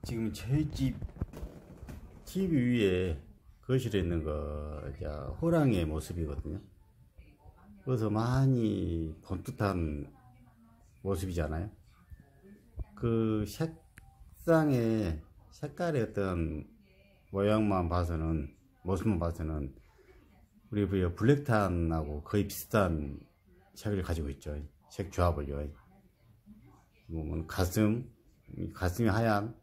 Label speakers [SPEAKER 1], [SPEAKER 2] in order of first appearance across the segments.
[SPEAKER 1] 지금 저희 집 TV 위에 거실에 있는 거 호랑이의 모습이거든요. 그래서 많이 본뜻한 모습이잖아요. 그 색상의 색깔의 어떤 모양만 봐서는, 모습만 봐서는 우리 블랙탄하고 거의 비슷한 색을 가지고 있죠. 색 조합을요. 가슴이 하얀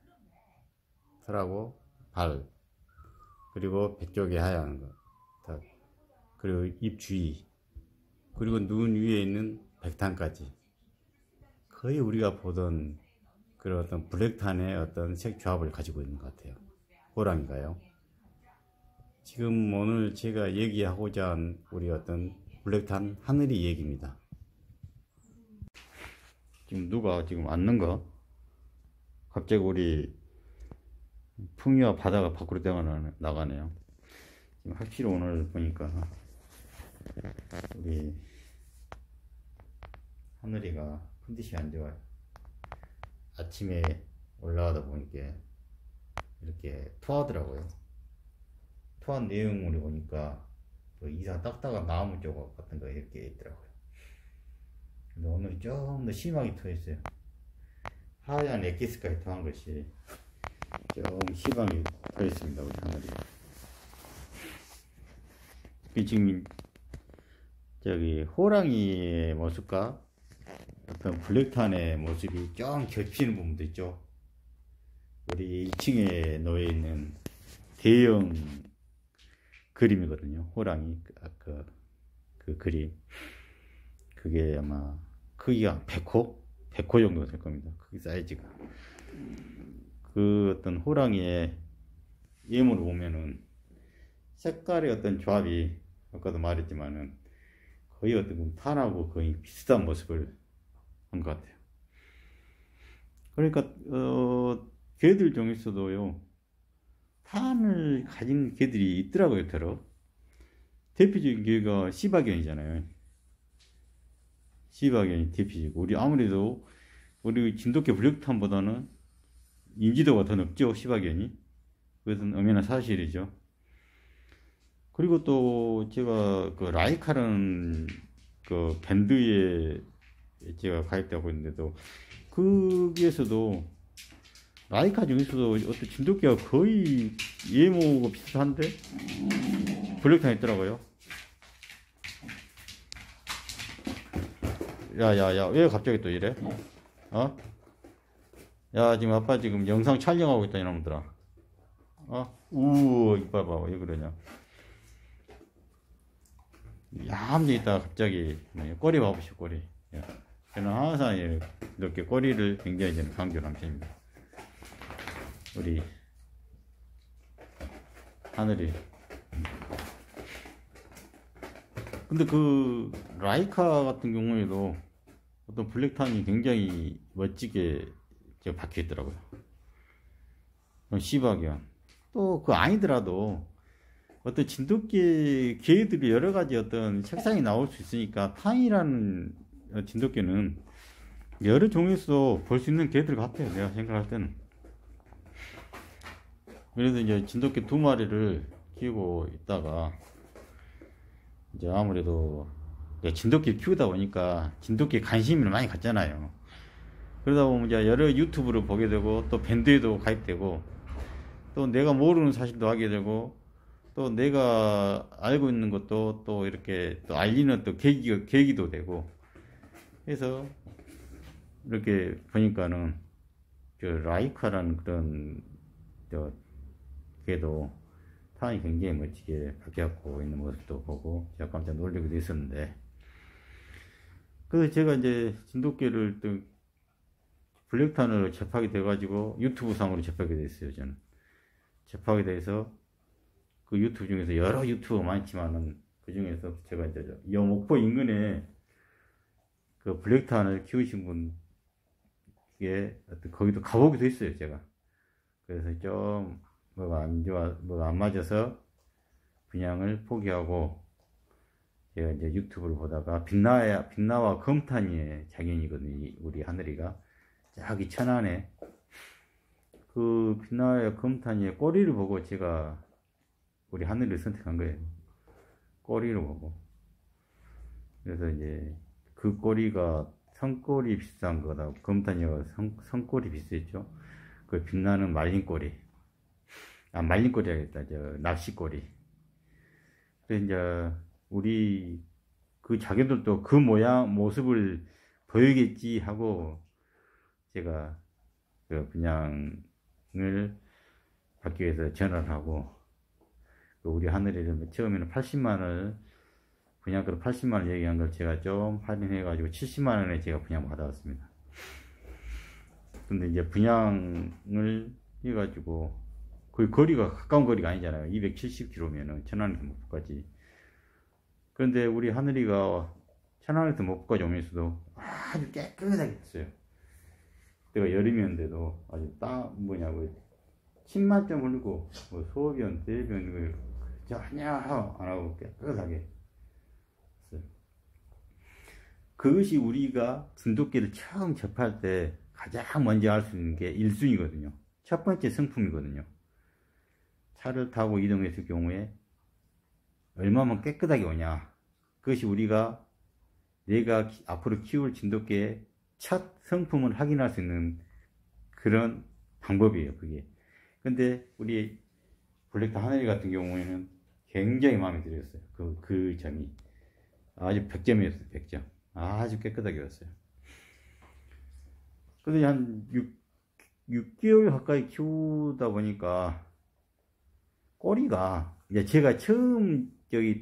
[SPEAKER 1] 털하고 발, 그리고 배 쪽에 하얀 거, 그리고 입 주위, 그리고 눈 위에 있는 백탄까지 거의 우리가 보던 그런 어떤 블랙탄의 어떤 색 조합을 가지고 있는 것 같아요. 호랑이가요. 지금 오늘 제가 얘기하고자 한 우리 어떤 블랙탄 하늘이 얘기입니다. 지금 누가 지금 앉는가? 갑자기 우리 풍이와 바다가 밖으로 나가네요. 지금 확실히 오늘 보니까 우리 하늘이가 컨디션이 안 좋아요. 아침에 올라가다 보니까 이렇게 토하더라고요. 토한 내용을 보니까 뭐 이상 딱딱한 나무 조각 같은 거 이렇게 있더라고요. 근데 오늘 좀 더 심하게 토했어요. 하얀 엑기스까지 토한 것이 좀 심하게 토했습니다. 우리 하늘이. 지금 저기 호랑이의 모습과 어떤 블랙탄의 모습이 좀 겹치는 부분도 있죠. 우리 1층에 놓여 있는 대형 그림이거든요. 호랑이 그 그림, 그게 아마 크기가 100호 정도 될 겁니다. 크기 사이즈가. 그 어떤 호랑이의 예물을 보면은 색깔의 어떤 조합이 아까도 말했지만은 거의 어떤 탄하고 거의 비슷한 모습을 한 것 같아요. 그러니까 개들 중에서도요 탄을 가진 개들이 있더라고요. 대표적인 개가 시바견이잖아요. 시바견이 대표적이고, 우리 아무래도 우리 진돗개 블랙탄보다는 인지도가 더 높죠, 시바견이. 그것은 엄연한 사실이죠. 그리고 또 제가 그 라이카라는 그 밴드에 제가 가입되고 있는데도, 거기에서도 라이카 중에서도 어떤 진돗개가 거의 예모가 비슷한데 블랙탄 있더라고요. 야야야, 왜 갑자기 또 이래? 야, 지금 아빠 지금 영상 촬영하고 있다 이놈들아. 이빨 봐, 왜 그러냐. 얌전히 있다가 갑자기 꼬리 봐보시오, 꼬리. 저는 항상 이렇게 꼬리를 굉장히 저는 강조하는 편입니다. 우리 하늘이. 근데 그 라이카 같은 경우에도 어떤 블랙탄이 굉장히 멋지게 박혀 있더라고요. 시바견. 또 그 아니더라도 어떤 진돗개 개들이 여러 가지 어떤 색상이 나올 수 있으니까 탄이라는 진돗개는 여러 종에서 볼 수 있는 개들 같아요. 내가 생각할 때는. 그래서 이제 진돗개 2마리를 키우고 있다가 이제 아무래도 진돗개 키우다 보니까 진돗개 관심을 많이 갖잖아요. 그러다 보면 이제 여러 유튜브를 보게 되고, 또 밴드에도 가입되고, 또 내가 모르는 사실도 하게 되고, 또 내가 알고 있는 것도 또 이렇게 또 알리는 또 계기도 되고, 그래서 이렇게 보니까는 라이카라는 그런 걔도 탄이 굉장히 멋지게 박혀갖고 있는 모습도 보고 제가 깜짝 놀라기도 했었는데, 그래서 제가 이제 진돗개를 또 블랙탄을 접하게 돼가지고 유튜브 상으로 접하게 됐어요. 저는 접하게 돼서 그 유튜브 중에서 여러 유튜브가 많지만은 그 중에서 제가 이제 목포 인근에 그 블랙탄을 키우신 분께 거기도 가보기도 했어요, 제가. 그래서 좀 뭐가 안 맞아서 분양을 포기하고, 제가 이제 유튜브를 보다가 빛나와 검탄이의 장인이거든요, 우리 하늘이가. 저기 천안에 그 빛나야 금탄이의 꼬리를 보고 제가 우리 하늘을 선택한 거예요. 꼬리를 보고. 그래서 이제 그 꼬리가 성꼬리 비슷한 거다. 금탄이가 성꼬리 비슷했죠. 그 빛나는 말린 꼬리. 아, 말린 꼬리 하겠다. 낚시 꼬리. 그래서 이제 우리 그 자기들도 그 모습을 보이겠지 하고 제가 그 분양을 받기 위해서 전화를 하고 우리 하늘에 처음에는 80만원을 분양가로 80만원 얘기한 걸 제가 좀 할인해 가지고 70만원에 제가 분양 받아왔습니다. 근데 이제 분양을 해 가지고 그 거리가 가까운 거리가 아니잖아요. 270km면은 천안에서 목포까지. 그런데 우리 하늘이가 천안에서 목포까지 오면서도 아주 깨끗하게 했어요. 내가 여름이었는데도 아주 침 만점 흘리고 뭐 소변, 대변 전혀 안 하고 깨끗하게 했어요. 그것이 우리가 진돗개를 처음 접할 때 가장 먼저 할 수 있는 게 1순위거든요. 첫 번째 성품이거든요. 차를 타고 이동했을 경우에 얼마만 깨끗하게 오냐. 그것이 내가 앞으로 키울 진돗개의 첫 성품을 확인할 수 있는 그런 방법이에요, 그게. 근데 우리 블랙타 하늘이 같은 경우에는 굉장히 마음에 들었어요. 그 점이. 아주 100점이었어요, 100점. 아주 깨끗하게 왔어요. 근데 한 6개월 가까이 키우다 보니까 꼬리가, 이제 제가 처음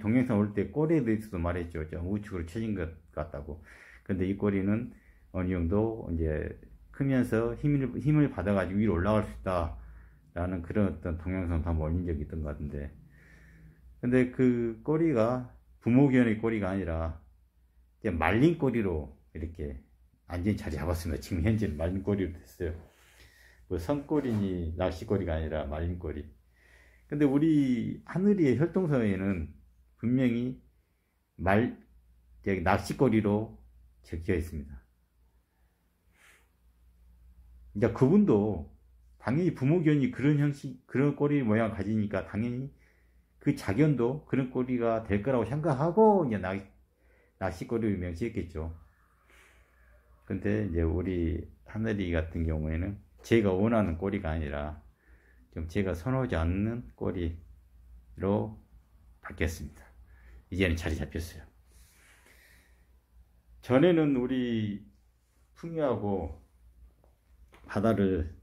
[SPEAKER 1] 동영상 올 때 꼬리에 대해서도 말했죠. 좀 우측으로 처진 것 같다고. 근데 이 꼬리는 어느 정도 이제 크면서 힘을 받아가지고 위로 올라갈 수 있다. 라는 그런 어떤 동영상도 한번 올린 적이 있던 것 같은데. 근데 그 꼬리가 부모견의 꼬리가 아니라 이제 말린 꼬리로 이렇게 완전히 자리 잡았습니다. 지금 현재는 말린 꼬리로 됐어요. 뭐 성꼬리니 낚시꼬리가 아니라 말린 꼬리. 근데 우리 하늘이의 혈통서에는 분명히 낚시꼬리로 적혀 있습니다. 그러니까 그분도 당연히 부모견이 그런 형식, 그런 꼬리 모양을 가지니까 당연히 그 자견도 그런 꼬리가 될 거라고 생각하고 이제 낚시꼬리를 명시했겠죠. 근데 이제 우리 하늘이 같은 경우에는 제가 원하는 꼬리가 아니라 좀 제가 선호하지 않는 꼬리로 바뀌었습니다. 이제는 자리 잡혔어요. 전에는 우리 풍이하고 바다를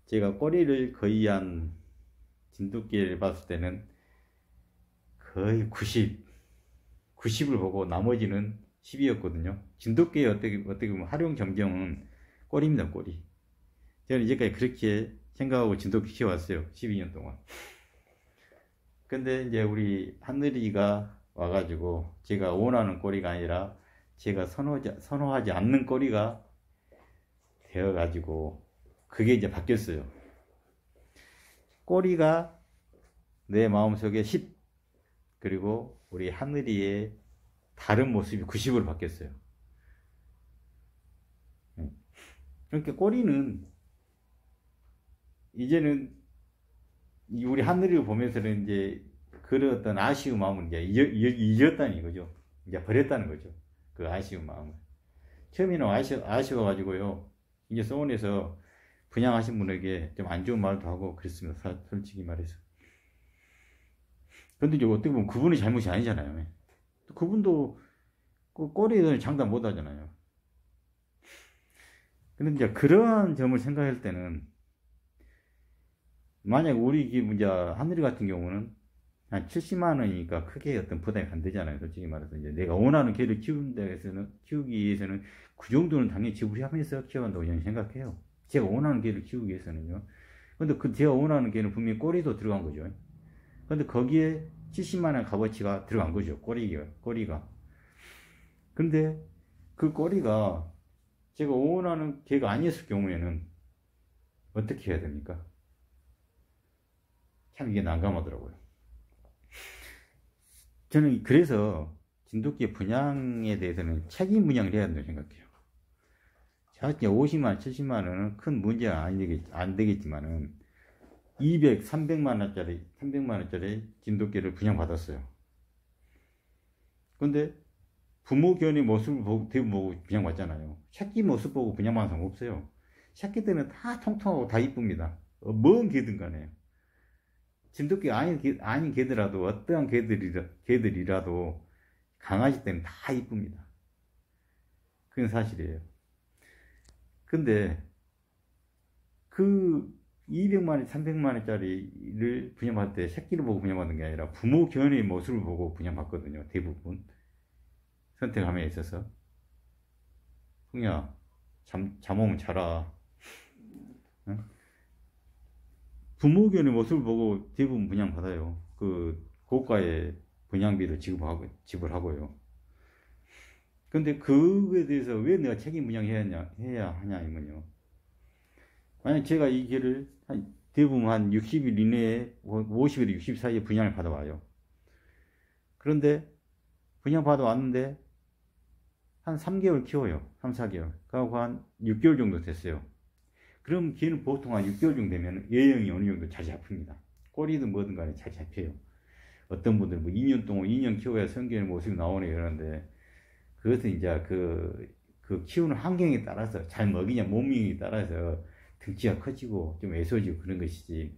[SPEAKER 1] 제가 꼬리를 거의 한 진돗개를 봤을 때는 거의 90을 보고 나머지는 10이었거든요. 진돗개의 어떻게 보면 활용 점정은 꼬리입니다, 꼬리. 저는 이제까지 그렇게 생각하고 진돗개 키워왔어요. 12년 동안. 근데 이제 우리 하늘이가 와가지고 제가 원하는 꼬리가 아니라 제가 선호하지 않는 꼬리가 되어가지고 그게 이제 바뀌었어요. 꼬리가 내 마음속에 10, 그리고 우리 하늘이의 다른 모습이 90으로 바뀌었어요. 그러니까 꼬리는 이제는 우리 하늘이를 보면서는 이제 그런 어떤 아쉬운 마음을 이제 잊었다는 이거죠. 이제 버렸다는 거죠. 그 아쉬운 마음을. 처음에는 아쉬워가지고요. 이제 서원에서 분양하신 분에게 좀 안 좋은 말도 하고 그랬습니다. 솔직히 말해서. 근데 이제 어떻게 보면 그분의 잘못이 아니잖아요. 그분도 그 꼬리에 대한 장담 못 하잖아요. 근데 이제 그러한 점을 생각할 때는 만약 우리 이제 하늘이 같은 경우는 한 70만 원이니까 크게 어떤 부담이 안 되잖아요. 솔직히 말해서 이제 내가 원하는 개를 키우기 위해서는 그 정도는 당연히 지불하면서 키워간다고 저는 생각해요. 제가 원하는 개를 키우기 위해서는요. 근데 제가 원하는 개는 분명히 꼬리도 들어간 거죠. 근데 거기에 70만 원 값어치가 들어간 거죠. 꼬리가. 근데 그 꼬리가 제가 원하는 개가 아니었을 경우에는 어떻게 해야 됩니까? 참 이게 난감하더라고요. 저는 그래서 진돗개 분양에 대해서는 책임 분양을 해야 된다고 생각해요. 자격증 50만, 70만 원은 큰 문제가 안 되겠지만은 200, 300만 원짜리 진돗개를 분양받았어요. 근데 부모 견의 모습을 보고, 대부분 보고 분양받잖아요. 새끼 모습 보고 분양받는 사람 없어요. 새끼들은 다 통통하고 다 이쁩니다. 뭔 개든 간에. 진돗개 아닌 개들이라도, 어떠한 개들이라도 강아지 때는 다 이쁩니다. 그건 사실이에요. 근데 그 200만원, 300만원짜리를 분양받을 때 새끼를 보고 분양받는 게 아니라 부모 견의 모습을 보고 분양받거든요. 대부분. 선택함에 있어서. 흥야, 잠 오면 자라. 응? 부모 견의 모습을 보고 대부분 분양받아요. 그 고가의 분양비를 지불하고요. 근데 그거에 대해서 왜 내가 책임 분양해야 하냐면요. 만약 제가 이 개를 대부분 한 60일 이내에 50일, 60일 사이에 분양을 받아와요. 그런데 분양 받아왔는데 한 3개월 키워요. 3, 4개월. 그하고 한 6개월 정도 됐어요. 그럼 걔는 보통 한 6개월 정도 되면 예형이 어느 정도 잘 잡힙니다. 꼬리든 뭐든 간에 잘 잡혀요. 어떤 분들은 뭐 2년 동안 2년 키워야 성견의 모습이 나오네 이러는데 그것은 이제 그 키우는 환경에 따라서 잘 먹이냐 몸이 따라서 등치가 커지고 좀 애소지고 그런 것이지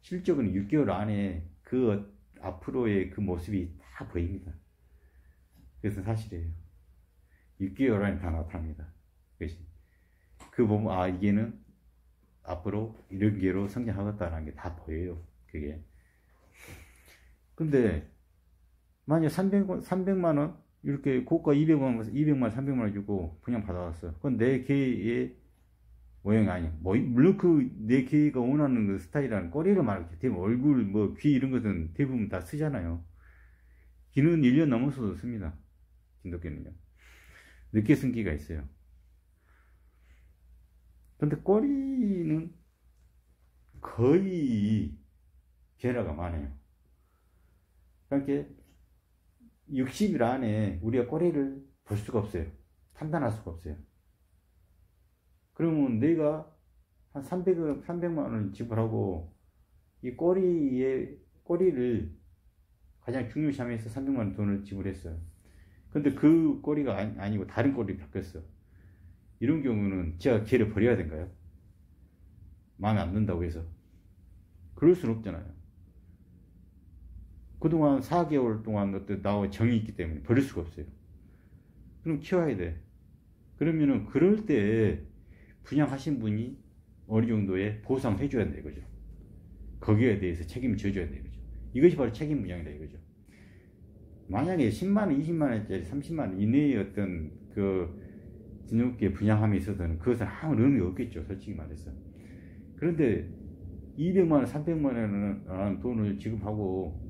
[SPEAKER 1] 실적은 6개월 안에 그 앞으로의 그 모습이 다 보입니다. 그것은 사실이에요. 6개월 안에 다 나타납니다. 그것이. 그 보면 이게는 앞으로 이런 개로 성장하겠다는 게 다 보여요. 그게. 근데 만약 300만 원 이렇게 고가 200만, 300만 원 주고 분양 받아왔어. 그건 내 개의 모양이 아니야. 물론 내 개가 원하는 그 스타일이라는 꼬리를 말하겠지. 대부분 얼굴, 귀 이런 것은 대부분 다 쓰잖아요. 귀는 1년 넘어서도 씁니다. 진돗개는요. 늦게 쓴 개가 있어요. 근데 꼬리는 거의 변화가 많아요. 그러니까 60일 안에 우리가 꼬리를 볼 수가 없어요. 판단할 수가 없어요. 그러면 내가 한 300만 원을 지불하고 이 꼬리를 가장 중요시하면서 300만 원 돈을 지불했어요. 근데 그 꼬리가 아니고 다른 꼬리를 바뀌었어. 이런 경우는 제가 걔를 버려야 될까요? 마음에 안 든다고 해서. 그럴 수는 없잖아요. 그동안 4개월 동안 어떤 나와 정이 있기 때문에 버릴 수가 없어요. 그럼 키워야 돼. 그러면은 그럴 때 분양하신 분이 어느 정도의 보상을 해줘야 돼 이거죠. 거기에 대해서 책임을 져줘야 돼 이거죠. 이것이 바로 책임 분양이다 이거죠. 만약에 10만원, 20만원짜리, 30만원 이내의 어떤 그 진돗개 분양함에 있어서는 그것은 아무 의미가 없겠죠. 솔직히 말해서. 그런데 200만원, 300만원 돈을 지급하고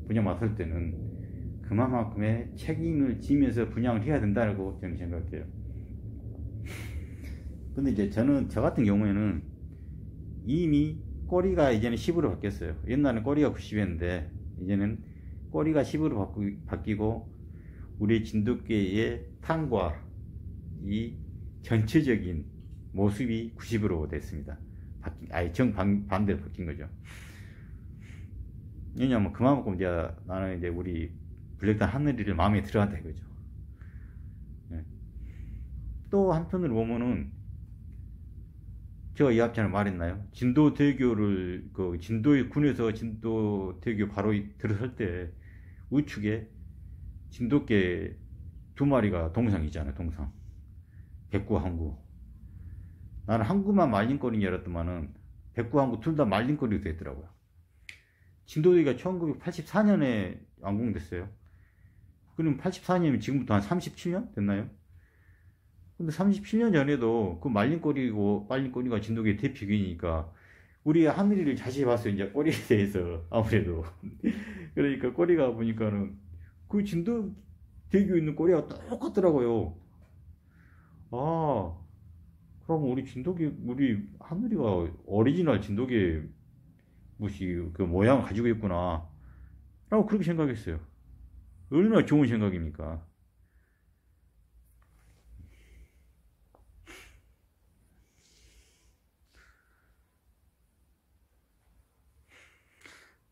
[SPEAKER 1] 분양 맡을 때는 그만큼의 책임을 지면서 분양을 해야 된다고 저는 생각해요. 근데 이제 저 같은 경우에는 이미 꼬리가 이제는 10으로 바뀌었어요. 옛날에는 꼬리가 90이었는데 이제는 꼬리가 10으로 바뀌고 우리 진돗개의 탕과 이 전체적인 모습이 90으로 됐습니다. 정반대로 바뀐 거죠. 왜냐면 그만큼 이제 나는 이제 우리 블랙단 하늘이를 마음에 들어간다 이거죠. 네. 또 한편으로 보면은 제가 이 앞전에 말했나요? 진도대교를 군에서 진도대교 바로 들어설 때 우측에 진돗개 2마리가 동상이잖아요. 동상. 백구 항구. 나는 항구만 말린 꼬리인 줄 알았더만은 백구 항구 둘 다 말린 꼬리가 됐더라고요. 진도대교가 1984년에 완공됐어요. 그럼 84년이면 지금부터 한 37년 됐나요? 근데 37년 전에도 그 말린 꼬리가 진돗개 대표기니까 우리 하늘이를 자세히 봤어요. 이제 꼬리에 대해서 아무래도. 그러니까 꼬리가 보니까는 그 진도대교에 있는 꼬리가 똑같더라고요. 그럼 우리 하늘이가 오리지널 진돗개 그 모양을 가지고 있구나 라고 그렇게 생각했어요. 얼마나 좋은 생각입니까?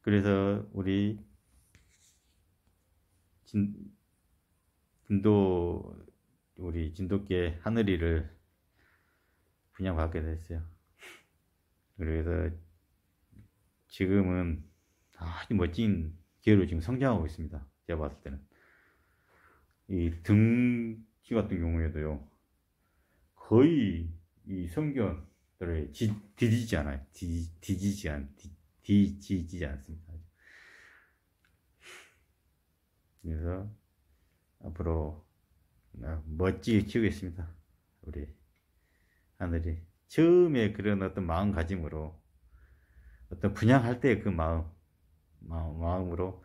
[SPEAKER 1] 그래서 우리 우리 진돗개 하늘이를 분양받게 됐어요. 그래서 지금은 아주 멋진 개로 지금 성장하고 있습니다. 제가 봤을 때는 이 등치 같은 경우에도요, 거의 이 성견들을 뒤지지 않아요. 뒤지지 않습니다. 그래서 앞으로 멋지게 키우겠습니다. 우리 하늘이 처음에 그런 어떤 마음가짐으로, 어떤 분양할 때 그 마음으로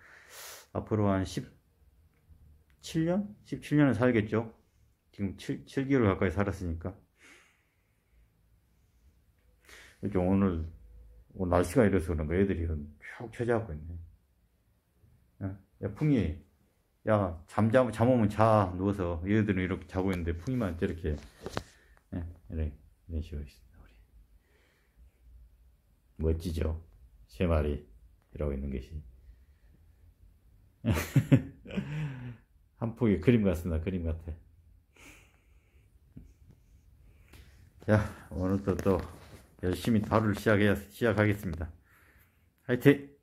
[SPEAKER 1] 앞으로 한 17년? 17년은 살겠죠. 지금 7개월 가까이 살았으니까. 오늘 날씨가 이래서 그런가 애들이 쭉 쳐자고 있네. 야, 풍이, 야, 잠 오면 자, 누워서. 얘들은 이렇게 자고 있는데 풍이만 저렇게, 이런 식으로 있습니다. 우리. 멋지죠? 3마리 이러고 있는 것이. 한 폭의 그림 같습니다. 그림 같아. 자, 오늘도 또 열심히 하루를 시작하겠습니다. 화이팅!